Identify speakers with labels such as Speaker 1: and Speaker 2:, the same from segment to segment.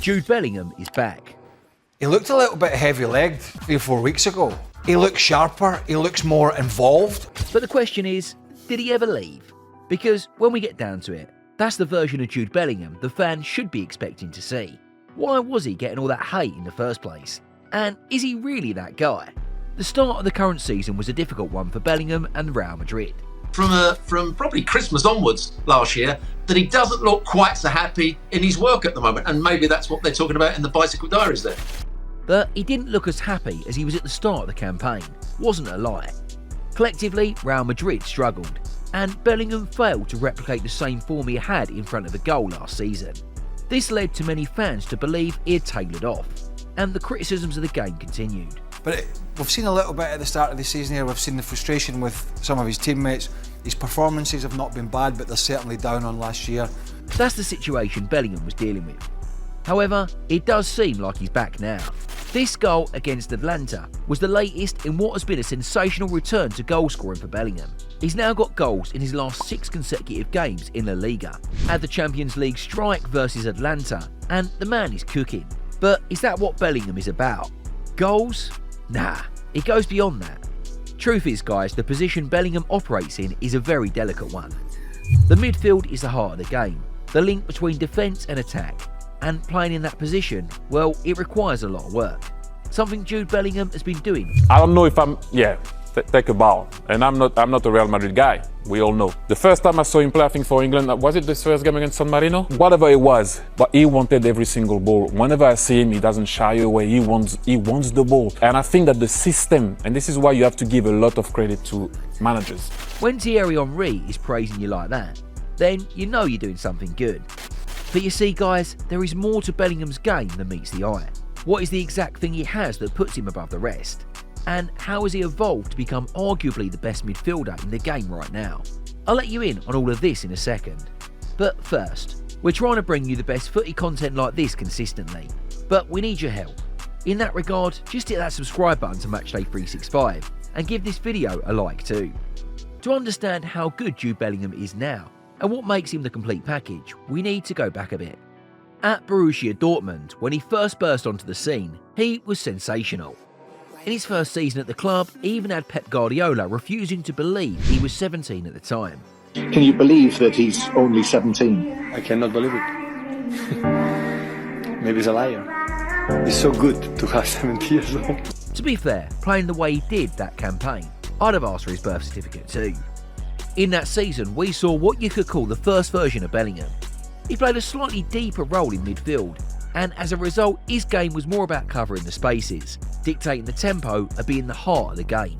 Speaker 1: Jude Bellingham is back.
Speaker 2: He looked a little bit heavy-legged 3 or 4 weeks ago. He looks sharper, he looks more involved.
Speaker 1: But the question is, did he ever leave? Because when we get down to it, that's the version of Jude Bellingham the fans should be expecting to see. Why was he getting all that hate in the first place? And is he really that guy? The start of the current season was a difficult one for Bellingham and Real Madrid.
Speaker 3: From probably Christmas onwards last year, that he doesn't look quite so happy in his work at the moment, and maybe that's what they're talking about in the Bicycle Diaries there.
Speaker 1: But he didn't look as happy as he was at the start of the campaign, wasn't a lie. Collectively, Real Madrid struggled, and Bellingham failed to replicate the same form he had in front of the goal last season. This led to many fans to believe he had tailored off, and the criticisms of the game continued.
Speaker 2: But we've seen a little bit at the start of the season here. We've seen the frustration with some of his teammates. His performances have not been bad, but they're certainly down on last year.
Speaker 1: That's the situation Bellingham was dealing with. However, it does seem like he's back now. This goal against Atlanta was the latest in what has been a sensational return to goal scoring for Bellingham. He's now got goals in his last 6 consecutive games in La Liga. Had the Champions League strike versus Atlanta, and the man is cooking. But is that what Bellingham is about? Goals? Nah, it goes beyond that. Truth is, guys, the position Bellingham operates in is a very delicate one. The midfield is the heart of the game, the link between defence and attack. And playing in that position, well, it requires a lot of work. Something Jude Bellingham has been doing.
Speaker 4: I don't know if take a ball. And I'm not a Real Madrid guy. We all know. The first time I saw him play, I think for England, was it this first game against San Marino? Whatever it was, but he wanted every single ball. Whenever I see him, he doesn't shy away. He wants the ball. And I think that the system, and this is why you have to give a lot of credit to managers.
Speaker 1: When Thierry Henry is praising you like that, then you know you're doing something good. But you see, guys, there is more to Bellingham's game than meets the eye. What is the exact thing he has that puts him above the rest? And how has he evolved to become arguably the best midfielder in the game right now? I'll let you in on all of this in a second. But first, we're trying to bring you the best footy content like this consistently, but we need your help. In that regard, just hit that subscribe button to Matchday 365 and give this video a like too. To understand how good Jude Bellingham is now, and what makes him the complete package, we need to go back a bit. At Borussia Dortmund, when he first burst onto the scene, he was sensational. In his first season at the club, he even had Pep Guardiola refusing to believe he was 17 at the time.
Speaker 5: Can you believe that he's only 17?
Speaker 6: I cannot believe it. Maybe he's a liar. He's so good to have 17 years old.
Speaker 1: To be fair, playing the way he did that campaign, I'd have asked for his birth certificate too. In that season, we saw what you could call the first version of Bellingham. He played a slightly deeper role in midfield, and as a result, his game was more about covering the spaces, dictating the tempo and being the heart of the game.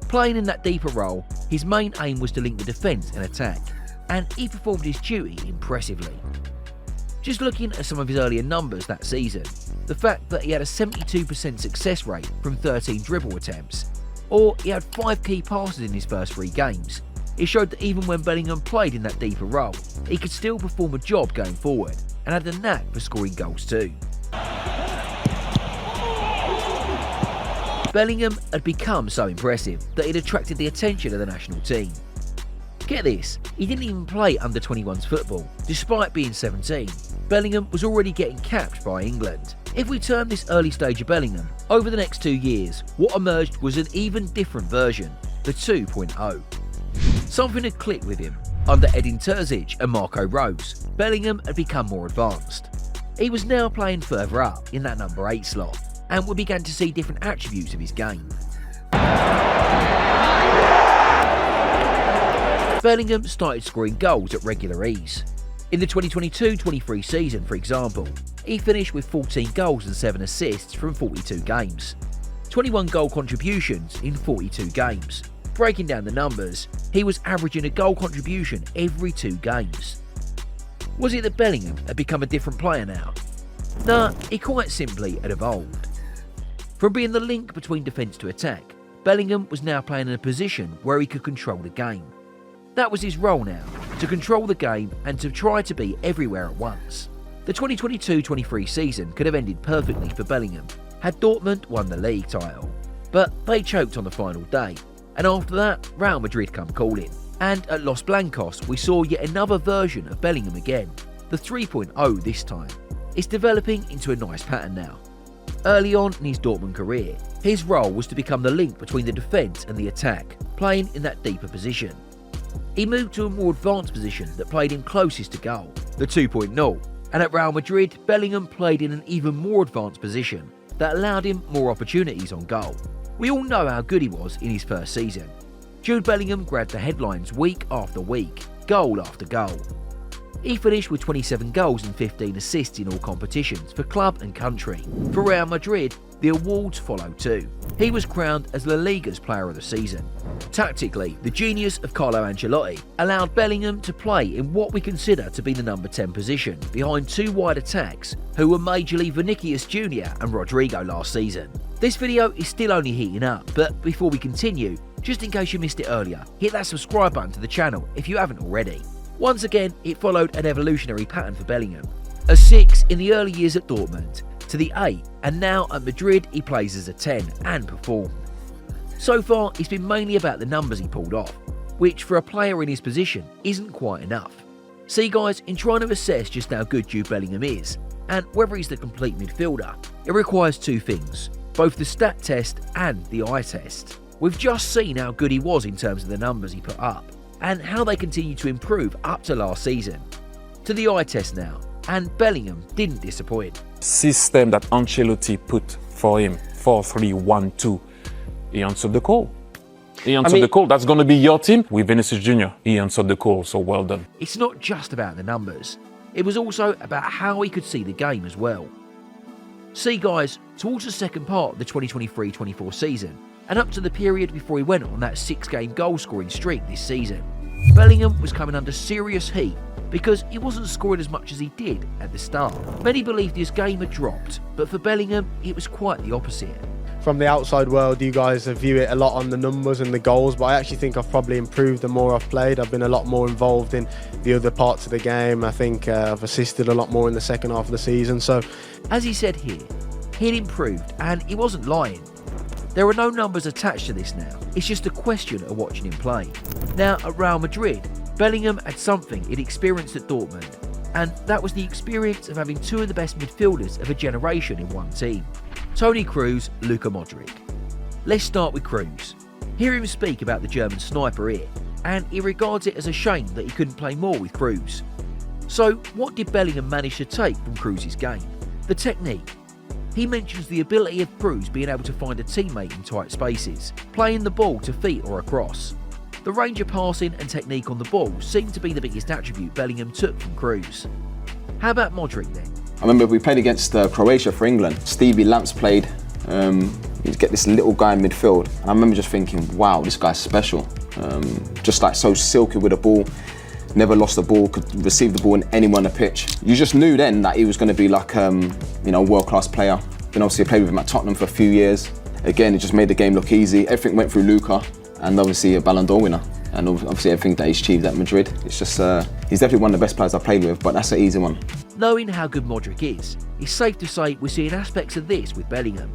Speaker 1: Playing in that deeper role, his main aim was to link the defence and attack, and he performed his duty impressively. Just looking at some of his earlier numbers that season, the fact that he had a 72% success rate from 13 dribble attempts, or he had 5 key passes in his first 3 games, it showed that even when Bellingham played in that deeper role, he could still perform a job going forward and had the knack for scoring goals too. Bellingham had become so impressive that it attracted the attention of the national team. Get this, he didn't even play under 21s football. Despite being 17, Bellingham was already getting capped by England. If we turn this early stage of Bellingham, over the next 2 years, what emerged was an even different version, the 2.0. Something had clicked with him. Under Edin Terzic and Marco Rose, Bellingham had become more advanced. He was now playing further up in that number 8 slot, and we began to see different attributes of his game. Bellingham started scoring goals at regular ease. In the 2022-23 season, for example, he finished with 14 goals and 7 assists from 42 games. 21 goal contributions in 42 games. Breaking down the numbers, he was averaging a goal contribution every 2 games. Was it that Bellingham had become a different player now? Nah, he quite simply had evolved. From being the link between defence to attack, Bellingham was now playing in a position where he could control the game. That was his role now, to control the game and to try to be everywhere at once. The 2022-23 season could have ended perfectly for Bellingham had Dortmund won the league title. But they choked on the final day, and after that, Real Madrid come calling. And at Los Blancos, we saw yet another version of Bellingham again, the 3.0 this time. It's developing into a nice pattern now. Early on in his Dortmund career, his role was to become the link between the defence and the attack, playing in that deeper position. He moved to a more advanced position that played him closest to goal, the 2.0, and at Real Madrid, Bellingham played in an even more advanced position that allowed him more opportunities on goal. We all know how good he was in his first season. Jude Bellingham grabbed the headlines week after week, goal after goal. He finished with 27 goals and 15 assists in all competitions for club and country. For Real Madrid, the awards follow too. He was crowned as La Liga's Player of the Season. Tactically, the genius of Carlo Ancelotti allowed Bellingham to play in what we consider to be the number 10 position, behind two wide attacks who were majorly Vinicius Jr. and Rodrigo last season. This video is still only heating up, but before we continue, just in case you missed it earlier, hit that subscribe button to the channel if you haven't already. Once again, it followed an evolutionary pattern for Bellingham. A 6 in the early years at Dortmund, to the 8, and now at Madrid he plays as a 10 and performed. So far, it's been mainly about the numbers he pulled off, which for a player in his position isn't quite enough. See guys, in trying to assess just how good Jude Bellingham is, and whether he's the complete midfielder, it requires two things, both the stat test and the eye test. We've just seen how good he was in terms of the numbers he put up, and how they continue to improve up to last season. To the eye test now, and Bellingham didn't disappoint.
Speaker 4: System that Ancelotti put for him, 4-3-1-2, he answered the call. He answered the call. That's going to be your team with Vinicius Jr. He answered the call, so well done.
Speaker 1: It's not just about the numbers. It was also about how he could see the game as well. See guys, towards the second part of the 2023-24 season, and up to the period before he went on that 6-game goal-scoring streak this season, Bellingham was coming under serious heat because he wasn't scoring as much as he did at the start. Many believed his game had dropped, but for Bellingham, it was quite the opposite.
Speaker 7: From the outside world, you guys view it a lot on the numbers and the goals, but I actually think I've probably improved the more I've played. I've been a lot more involved in the other parts of the game. I think I've assisted a lot more in the second half of the season. So,
Speaker 1: as he said here, he'd improved, and he wasn't lying. There are no numbers attached to this now, it's just a question of watching him play. Now at Real Madrid, Bellingham had something he'd experienced at Dortmund, and that was the experience of having two of the best midfielders of a generation in one team. Toni Kroos, Luka Modric. Let's start with Kroos. Hear him speak about the German sniper here, and he regards it as a shame that he couldn't play more with Kroos. So what did Bellingham manage to take from Kroos' game? The technique. He mentions the ability of Kroos being able to find a teammate in tight spaces, playing the ball to feet or across. The range of passing and technique on the ball seemed to be the biggest attribute Bellingham took from Kroos. How about Modric then?
Speaker 8: I remember we played against Croatia for England. Stevie Lamps played. You'd get this little guy in midfield. And I remember just thinking, wow, this guy's special. Just like so silky with the ball. Never lost the ball, could receive the ball in anyone on the pitch. You just knew then that he was going to be like, a world-class player. Then obviously I played with him at Tottenham for a few years. Again, it just made the game look easy. Everything went through Luka, and obviously a Ballon d'Or winner. And obviously everything that he's achieved at Madrid. It's just, he's definitely one of the best players I've played with, but that's an easy one.
Speaker 1: Knowing how good Modric is, it's safe to say we're seeing aspects of this with Bellingham.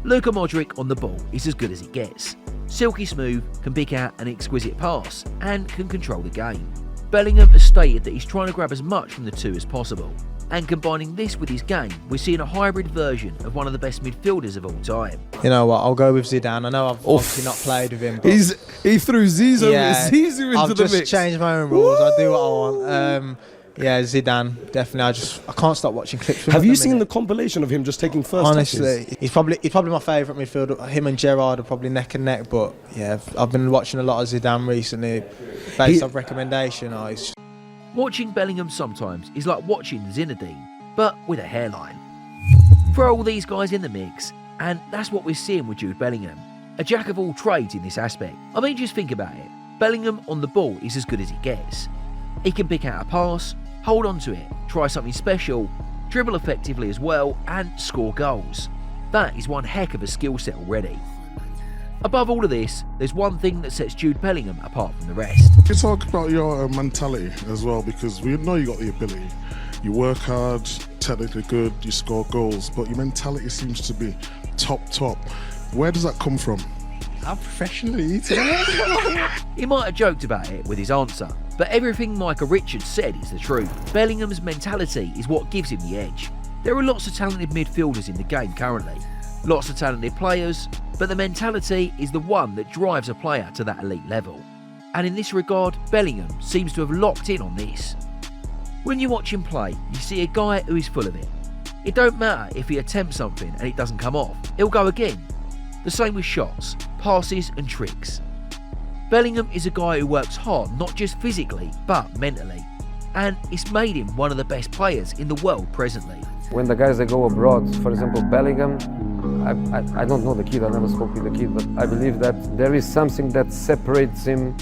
Speaker 1: Luka Modric on the ball is as good as it gets. Silky smooth, can pick out an exquisite pass, and can control the game. Bellingham has stated that he's trying to grab as much from the two as possible, and combining this with his game, we're seeing a hybrid version of one of the best midfielders of all time.
Speaker 7: you know what, I'll go with Zidane. I know I've obviously not played with him, but
Speaker 9: he threw Zizou, Zizou into
Speaker 7: I've
Speaker 9: the
Speaker 7: just
Speaker 9: mix.
Speaker 7: changed my own rules. I do what I want. Yeah, Zidane, definitely. I can't stop watching clips.
Speaker 9: Have you seen the compilation of him just taking first
Speaker 7: Honestly,
Speaker 9: touches?
Speaker 7: he's probably my favourite midfielder. Him and Gerrard are probably neck and neck. But yeah, I've been watching a lot of Zidane recently, based off recommendation.
Speaker 1: Watching Bellingham sometimes is like watching Zinedine, but with a hairline. Throw all these guys in the mix, and that's what we're seeing with Jude Bellingham. A jack of all trades in this aspect. I mean, just think about it. Bellingham on the ball is as good as it gets. He can pick out a pass, hold on to it, try something special, dribble effectively as well, and score goals. That is one heck of a skill set already. Above all of this, there's one thing that sets Jude Bellingham apart from the rest.
Speaker 10: You talk about your mentality as well, because we know you got the ability. You work hard, technically good, you score goals, but your mentality seems to be top. Where does that come from?
Speaker 9: How professional are you today?
Speaker 1: He might have joked about it with his answer, But everything Micah Richards said is the truth. Bellingham's mentality is what gives him the edge. There are lots of talented midfielders in the game currently, lots of talented players, but the mentality is the one that drives a player to that elite level. And in this regard, Bellingham seems to have locked in on this. When you watch him play, you see a guy who is full of it. It don't matter if he attempts something and it doesn't come off, he'll go again. The same with shots, passes and tricks. Bellingham is a guy who works hard not just physically but mentally, and it's made him one of the best players in the world presently.
Speaker 11: When the guys that go abroad, for example Bellingham, I don't know the kid, I never spoke with the kid, but I believe that there is something that separates him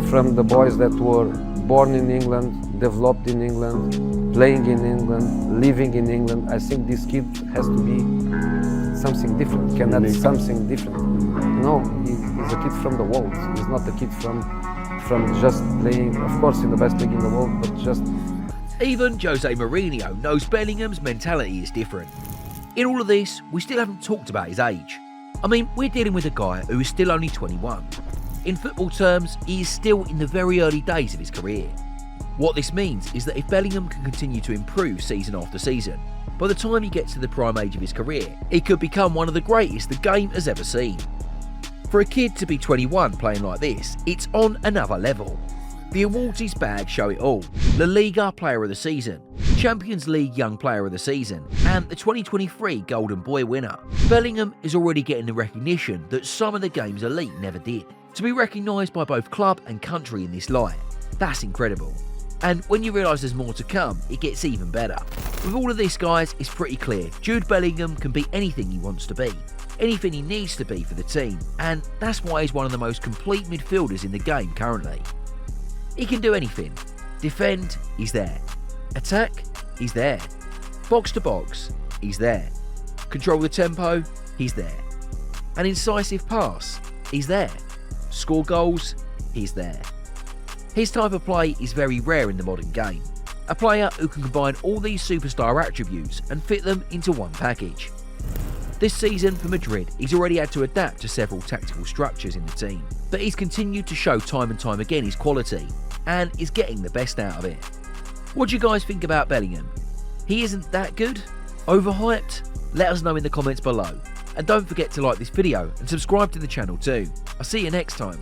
Speaker 11: from the boys that were born in England, developed in England, playing in England, living in England. I think this kid has to be something different, can add something different. You know, he's a kid from the world. He's not a kid from just playing, of course, in the best league in the world, but just...
Speaker 1: Even Jose Mourinho knows Bellingham's mentality is different. In all of this, we still haven't talked about his age. I mean, we're dealing with a guy who is still only 21. In football terms, he is still in the very early days of his career. What this means is that if Bellingham can continue to improve season after season, by the time he gets to the prime age of his career, he could become one of the greatest the game has ever seen. For a kid to be 21 playing like this, it's on another level. The awards his bag show it all. La Liga Player of the Season, Champions League Young Player of the Season, and the 2023 Golden Boy winner. Bellingham is already getting the recognition that some of the game's elite never did. To be recognised by both club and country in this light, that's incredible. And when you realise there's more to come, it gets even better. With all of this, guys, it's pretty clear. Jude Bellingham can be anything he wants to be, anything he needs to be for the team, and that's why he's one of the most complete midfielders in the game currently. He can do anything. Defend, he's there. Attack, he's there. Box to box, he's there. Control the tempo, he's there. An incisive pass, he's there. Score goals, he's there. His type of play is very rare in the modern game. A player who can combine all these superstar attributes and fit them into one package. This season for Madrid, he's already had to adapt to several tactical structures in the team, but he's continued to show time and time again his quality and is getting the best out of it. What do you guys think about Bellingham? He isn't that good? Overhyped? Let us know in the comments below. And don't forget to like this video and subscribe to the channel too. I'll see you next time.